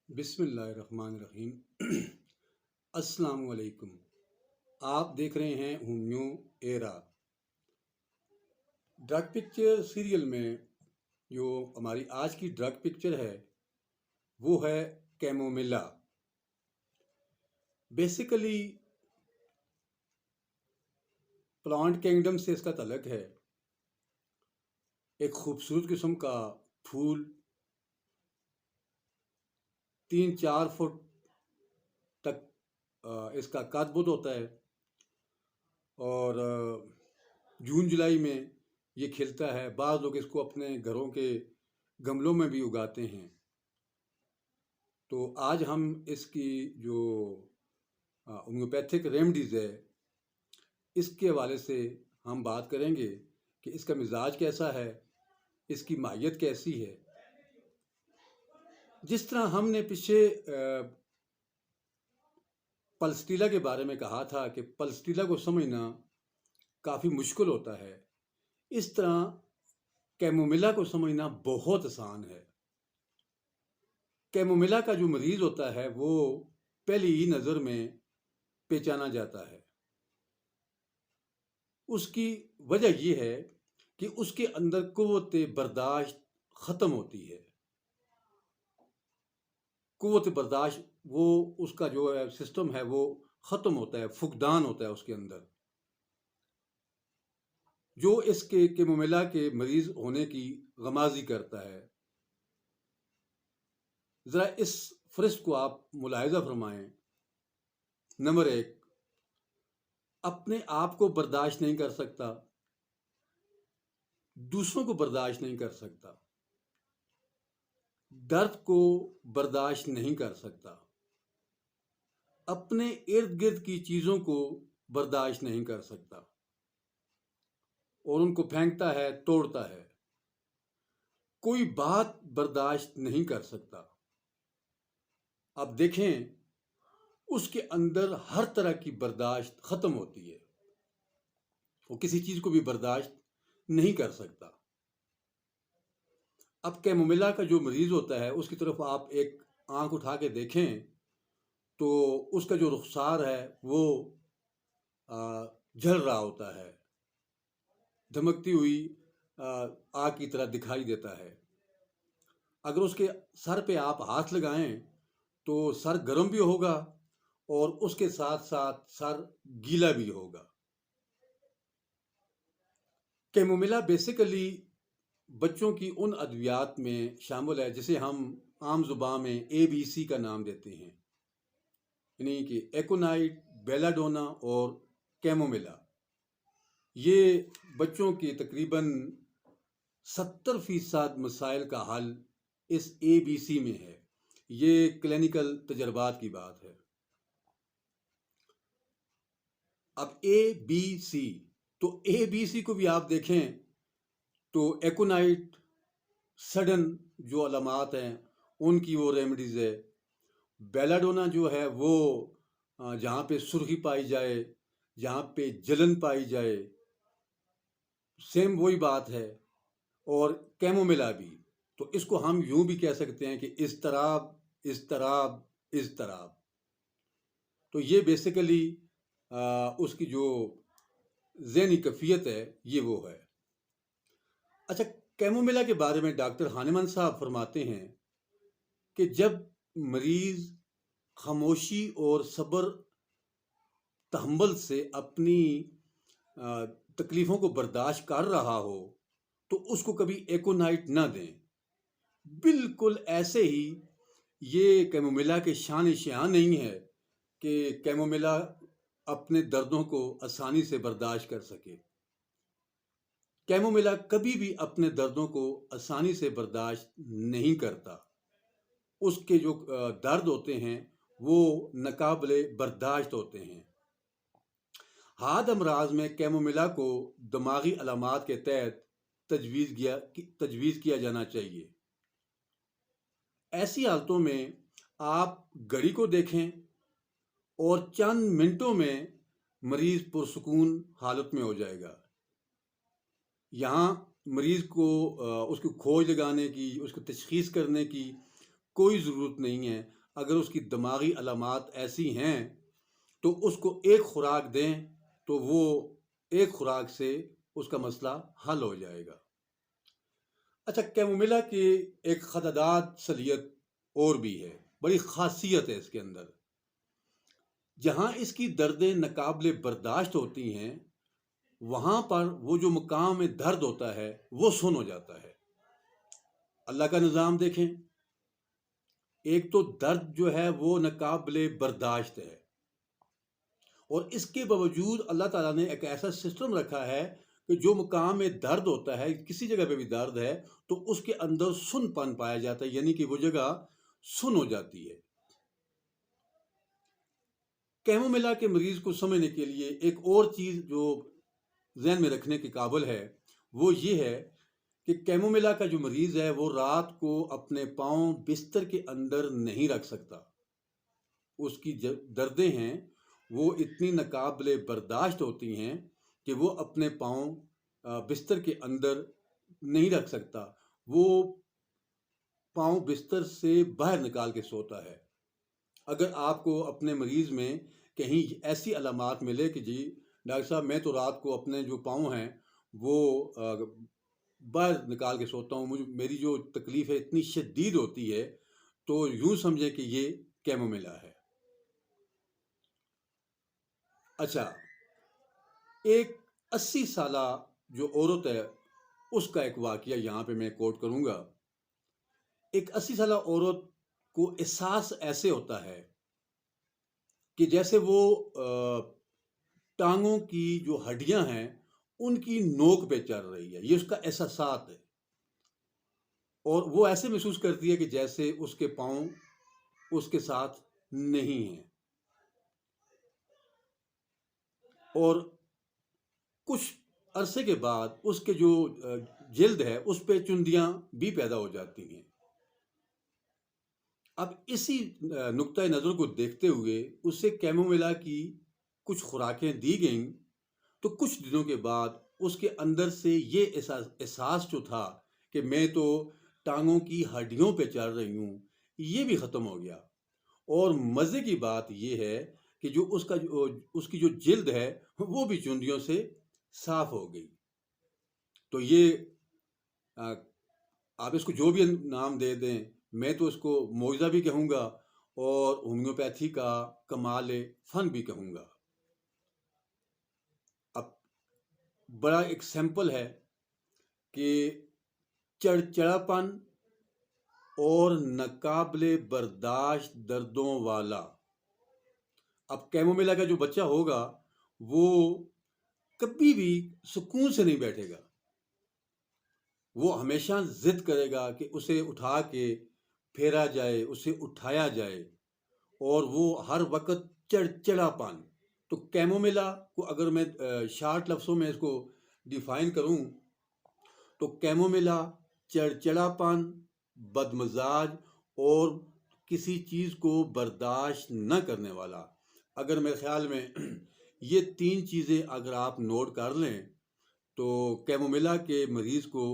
بسم اللہ الرحمن الرحیم۔ السلام علیکم۔ آپ دیکھ رہے ہیں ہومیو ایرا ڈرگ پکچر سیریل میں جو ہماری آج کی ڈرگ پکچر ہے وہ ہے کیمومیلا۔ بیسیکلی پلانٹ کنگڈم سے اس کا تعلق ہے۔ ایک خوبصورت قسم کا پھول 3-4 فٹ تک اس کا قد بہت ہوتا ہے اور جون جولائی میں یہ کھلتا ہے۔ بعض لوگ اس کو اپنے گھروں کے گملوں میں بھی اگاتے ہیں۔ تو آج ہم اس کی جو ہومیوپیتھک ریمیڈیز ہے اس کے حوالے سے ہم بات کریں گے کہ اس کا مزاج کیسا ہے، اس کی ماہیت کیسی ہے۔ جس طرح ہم نے پیچھے پلسٹیلا کے بارے میں کہا تھا کہ پلسٹیلا کو سمجھنا کافی مشکل ہوتا ہے، اس طرح کیمومیلا کو سمجھنا بہت آسان ہے۔ کیمومیلا کا جو مریض ہوتا ہے وہ پہلی ہی نظر میں پہچانا جاتا ہے۔ اس کی وجہ یہ ہے کہ اس کے اندر قوت برداشت ختم ہوتی ہے۔ قوت برداشت وہ اس کا جو ہے سسٹم ہے وہ ختم ہوتا ہے، فقدان ہوتا ہے اس کے اندر، جو اس کے کیمومیلا کے مریض ہونے کی غمازی کرتا ہے۔ ذرا اس فرشت کو آپ ملاحظہ فرمائیں۔ نمبر 1، اپنے آپ کو برداشت نہیں کر سکتا، دوسروں کو برداشت نہیں کر سکتا، درد کو برداشت نہیں کر سکتا، اپنے ارد گرد کی چیزوں کو برداشت نہیں کر سکتا اور ان کو پھینکتا ہے، توڑتا ہے۔ کوئی بات برداشت نہیں کر سکتا۔ اب دیکھیں اس کے اندر ہر طرح کی برداشت ختم ہوتی ہے، وہ کسی چیز کو بھی برداشت نہیں کر سکتا۔ اب کیمومیلا کا جو مریض ہوتا ہے اس کی طرف آپ ایک آنکھ اٹھا کے دیکھیں تو اس کا جو رخسار ہے وہ جل رہا ہوتا ہے، دھمکتی ہوئی آگ کی طرح دکھائی دیتا ہے۔ اگر اس کے سر پہ آپ ہاتھ لگائیں تو سر گرم بھی ہوگا اور اس کے ساتھ ساتھ سر گیلا بھی ہوگا۔ کیمومیلا بیسیکلی بچوں کی ان ادویات میں شامل ہے جسے ہم عام زبان میں ABC کا نام دیتے ہیں، یعنی کہ ایکونائٹ، بیلا ڈونا اور کیمومیلا۔ یہ بچوں کی تقریباً 70% مسائل کا حل اس ABC میں ہے۔ یہ کلینکل تجربات کی بات ہے۔ اب ABC، تو ABC کو بھی آپ دیکھیں تو ایکونائٹ سڈن جو علامات ہیں ان کی وہ ریمیڈیز ہے۔ بیلا ڈونا جو ہے وہ جہاں پہ سرخی پائی جائے، جہاں پہ جلن پائی جائے، سیم وہی بات ہے۔ اور کیمومیلا بھی، تو اس کو ہم یوں بھی کہہ سکتے ہیں کہ اضطراب اضطراب اضطراب۔ تو یہ بیسیکلی اس کی جو ذہنی کیفیت ہے یہ وہ ہے۔ اچھا، کیمومیلا کے بارے میں ڈاکٹر ہانیمن صاحب فرماتے ہیں کہ جب مریض خاموشی اور صبر تحمل سے اپنی تکلیفوں کو برداشت کر رہا ہو تو اس کو کبھی ایکونائٹ نہ دیں۔ بالکل ایسے ہی یہ کیمومیلا کے شان شیان نہیں ہے کہ کیمومیلا اپنے دردوں کو آسانی سے برداشت کر سکے۔ کیمومیلا کبھی بھی اپنے دردوں کو آسانی سے برداشت نہیں کرتا۔ اس کے جو درد ہوتے ہیں وہ ناقابل برداشت ہوتے ہیں۔ حاد امراض میں کیمومیلا کو دماغی علامات کے تحت تجویز کیا جانا چاہیے۔ ایسی حالتوں میں آپ گھڑی کو دیکھیں اور چند منٹوں میں مریض پرسکون حالت میں ہو جائے گا۔ یہاں مریض کو اس کی کھوج لگانے کی، اس کو تشخیص کرنے کی کوئی ضرورت نہیں ہے. اگر اس کی دماغی علامات ایسی ہیں تو اس کو ایک خوراک دیں تو وہ ایک خوراک سے اس کا مسئلہ حل ہو جائے گا. اچھا، کیمومیلا کی ایک خداداد صلاحیت اور بھی ہے، بڑی خاصیت ہے اس کے اندر. جہاں اس کی دردیں ناقابل برداشت ہوتی ہیں وہاں پر وہ جو مقام میں درد ہوتا ہے وہ سن ہو جاتا ہے. اللہ کا نظام دیکھیں، ایک تو درد جو ہے وہ ناقابل برداشت ہے، اور اس کے باوجود اللہ تعالیٰ نے ایک ایسا سسٹم رکھا ہے کہ جو مقام میں درد ہوتا ہے، کسی جگہ پہ بھی درد ہے تو اس کے اندر سن پن پایا جاتا ہے، یعنی کہ وہ جگہ سن ہو جاتی ہے. کیمومیلا کے مریض کو سمجھنے کے لیے ایک اور چیز جو ذہن میں رکھنے کے قابل ہے وہ یہ ہے کہ کیمومیلا کا جو مریض ہے وہ رات کو اپنے پاؤں بستر کے اندر نہیں رکھ سکتا. اس کی دردیں ہیں وہ اتنی ناقابل برداشت ہوتی ہیں کہ وہ اپنے پاؤں بستر کے اندر نہیں رکھ سکتا. وہ پاؤں بستر سے باہر نکال کے سوتا ہے. اگر آپ کو اپنے مریض میں کہیں ایسی علامات ملے کہ جی ڈاکٹر صاحب میں تو رات کو اپنے جو پاؤں ہیں وہ باہر نکال کے سوتا ہوں، میری جو تکلیف ہے اتنی شدید ہوتی ہے، تو یوں سمجھے کہ یہ کیمومیلا ہے. اچھا، ایک 80 سالہ جو عورت ہے اس کا ایک واقعہ یہاں پہ میں کوٹ کروں گا. ایک 80 سالہ عورت کو احساس ایسے ہوتا ہے کہ جیسے وہ ٹانگوں کی جو ہڈیاں ہیں ان کی نوک پہ چل رہی ہے، یہ اس کا احساسات ہے. اور وہ ایسے محسوس کرتی ہے کہ جیسے اس کے پاؤں اس کے ساتھ نہیں ہیں. اور کچھ عرصے کے بعد اس کے جو جلد ہے اس پہ چندیاں بھی پیدا ہو جاتی ہیں. اب اسی نقطۂ نظر کو دیکھتے ہوئے اسے کیمومیلا کی کچھ خوراکیں دی گئیں، تو کچھ دنوں کے بعد اس کے اندر سے یہ احساس جو تھا کہ میں تو ٹانگوں کی ہڈیوں پہ چل رہی ہوں، یہ بھی ختم ہو گیا. اور مزے کی بات یہ ہے کہ جو اس کی جو جلد ہے وہ بھی چندیوں سے صاف ہو گئی. تو یہ آپ اس کو جو بھی نام دے دیں، میں تو اس کو معجزہ بھی کہوں گا اور ہومیوپیتھی کا کمال فن بھی کہوں گا. اب بڑا ایک سیمپل ہے کہ چڑچڑاپن اور ناقابل برداشت دردوں والا. اب کیمومیلا کا جو بچہ ہوگا وہ کبھی بھی سکون سے نہیں بیٹھے گا، وہ ہمیشہ ضد کرے گا کہ اسے اٹھا کے پھیرا جائے، اسے اٹھایا جائے، اور وہ ہر وقت چڑچڑاپن. تو کیمومیلا کو اگر میں شارٹ لفظوں میں اس کو ڈیفائن کروں تو کیمومیلا چڑچڑاپن، بدمزاج اور کسی چیز کو برداشت نہ کرنے والا. اگر میرے خیال میں یہ 3 چیزیں اگر آپ نوٹ کر لیں تو کیمومیلا کے مریض کو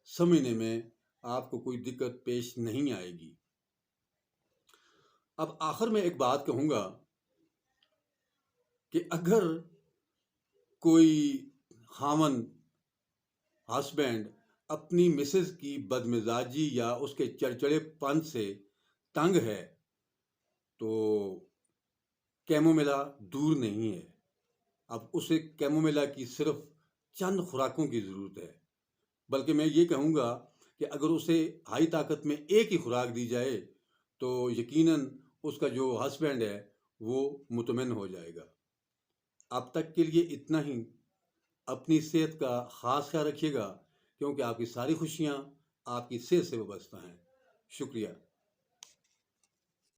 سمجھنے میں آپ کو کوئی دقت پیش نہیں آئے گی. اب آخر میں ایک بات کہوں گا کہ اگر کوئی خاوند ہسبینڈ اپنی مسز کی بدمزاجی یا اس کے چڑچڑے پن سے تنگ ہے تو کیمومیلا دور نہیں ہے. اب اسے کیمومیلا کی صرف چند خوراکوں کی ضرورت ہے، بلکہ میں یہ کہوں گا کہ اگر اسے ہائی طاقت میں ایک ہی خوراک دی جائے تو یقیناً اس کا جو ہسبینڈ ہے وہ مطمئن ہو جائے گا. اب تک کے لیے اتنا ہی. اپنی صحت کا خاص خیال رکھیے گا کیونکہ آپ کی ساری خوشیاں آپ کی صحت سے وابستہ ہیں. شکریہ.